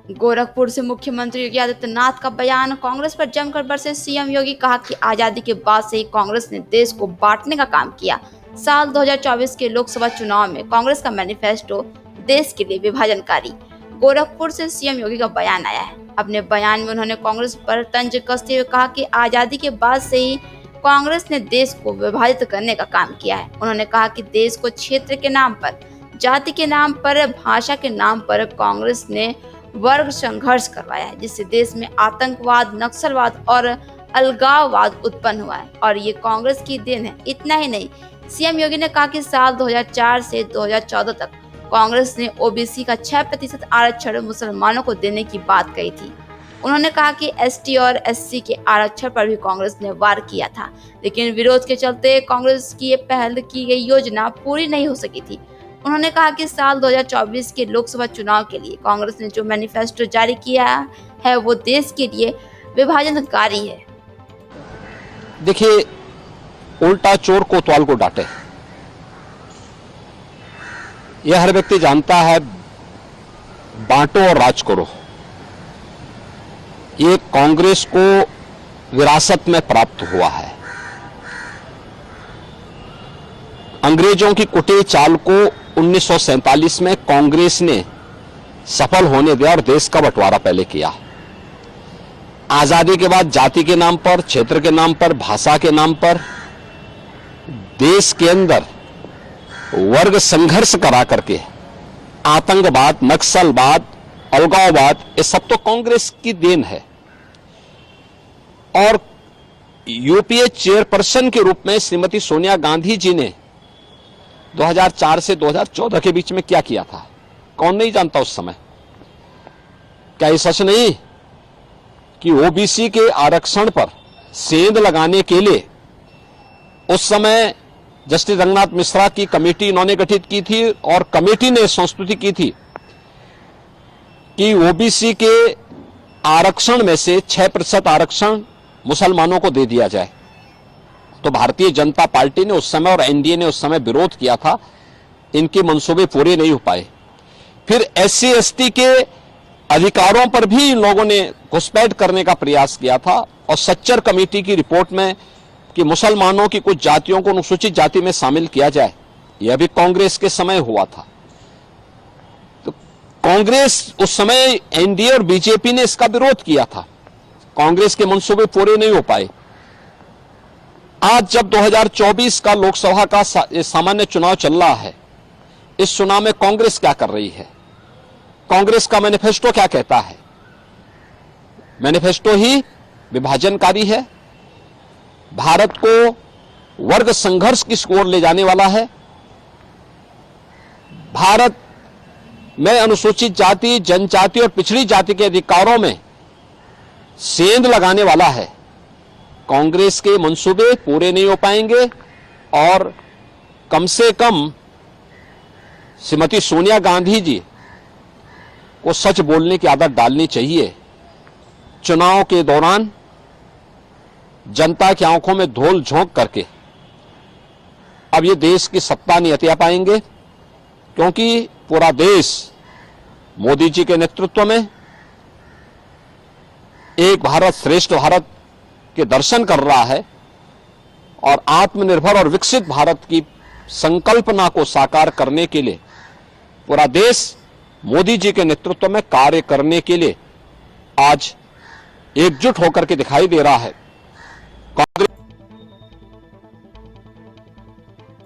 गोरखपुर से मुख्यमंत्री योगी आदित्यनाथ का बयान। कांग्रेस पर जमकर बरसे सीएम योगी। कहा कि आजादी के बाद से ही कांग्रेस ने देश को बांटने का काम किया। साल 2024 के लोकसभा चुनाव में कांग्रेस का मैनिफेस्टो देश के लिए विभाजनकारी। गोरखपुर से सीएम योगी का बयान आया है। अपने बयान में उन्होंने कांग्रेस पर तंज कसते हुए कहा कि आजादी के बाद से ही कांग्रेस ने देश को विभाजित करने का काम किया है। उन्होंने कहा कि देश को क्षेत्र के नाम पर, जाति के नाम पर, भाषा के नाम पर कांग्रेस ने वर्ग संघर्ष करवाया है, जिससे देश में आतंकवाद, नक्सलवाद और अलगाववाद उत्पन्न हुआ है और ये कांग्रेस की देन है। इतना ही नहीं, सीएम योगी ने कहा कि साल 2004 से 2014 तक कांग्रेस ने ओबीसी का 6% आरक्षण मुसलमानों को देने की बात कही थी। उन्होंने कहा कि एसटी और एससी के आरक्षण पर भी कांग्रेस ने वार किया था, लेकिन विरोध के चलते कांग्रेस की ये पहल की गई योजना पूरी नहीं हो सकी थी। उन्होंने कहा कि साल 2024 के लोकसभा चुनाव के लिए कांग्रेस ने जो मैनिफेस्टो जारी किया है वो देश के लिए विभाजनकारी है। देखिए, उल्टा चोर कोतवाल को डांटे, यह हर व्यक्ति जानता है। बांटो और राज करो, ये कांग्रेस को विरासत में प्राप्त हुआ है। अंग्रेजों की कुटिल चाल को 1947 में कांग्रेस ने सफल होने दिया और देश का बंटवारा पहले किया। आजादी के बाद जाति के नाम पर, क्षेत्र के नाम पर, भाषा के नाम पर देश के अंदर वर्ग संघर्ष करा करके आतंकवाद, नक्सलवाद, अलगाववाद, ये सब तो कांग्रेस की देन है। और यूपीए चेयरपर्सन के रूप में श्रीमती सोनिया गांधी जी ने 2004 से 2014 के बीच में क्या किया था, कौन नहीं जानता उस समय। क्या ये सच नहीं कि ओबीसी के आरक्षण पर सेंध लगाने के लिए उस समय जस्टिस रंगनाथ मिश्रा की कमेटी इन्होंने गठित की थी और कमेटी ने संस्तुति की थी कि ओबीसी के आरक्षण में से 6% आरक्षण मुसलमानों को दे दिया जाए। तो भारतीय जनता पार्टी ने उस समय और एनडीए ने उस समय विरोध किया था, इनके मंसूबे पूरे नहीं हो पाए। फिर एससी एसटी के अधिकारों पर भी इन लोगों ने घुसपैठ करने का प्रयास किया था और सच्चर कमेटी की रिपोर्ट में कि मुसलमानों की कुछ जातियों को अनुसूचित जाति में शामिल किया जाए, यह भी कांग्रेस के समय हुआ था। तो कांग्रेस उस समय, एनडीए और बीजेपी ने इसका विरोध किया था, कांग्रेस के मंसूबे पूरे नहीं हो पाए। आज जब 2024 का लोकसभा का सामान्य चुनाव चल रहा है, इस चुनाव में कांग्रेस क्या कर रही है, कांग्रेस का मैनिफेस्टो क्या कहता है? मैनिफेस्टो ही विभाजनकारी है, भारत को वर्ग संघर्ष की ओर ले जाने वाला है, भारत में अनुसूचित जाति, जनजाति और पिछड़ी जाति के अधिकारों में सेंध लगाने वाला है। कांग्रेस के मंसूबे पूरे नहीं हो पाएंगे और कम से कम श्रीमती सोनिया गांधी जी को सच बोलने की आदत डालनी चाहिए। चुनाव के दौरान जनता की आंखों में धूल झोंक करके अब ये देश की सत्ता नहीं हथिया पाएंगे, क्योंकि पूरा देश मोदी जी के नेतृत्व में एक भारत श्रेष्ठ भारत के दर्शन कर रहा है और आत्मनिर्भर और विकसित भारत की संकल्पना को साकार करने के लिए पूरा देश मोदी जी के नेतृत्व में कार्य करने के लिए आज एकजुट होकर के दिखाई दे रहा है। कांग्रेस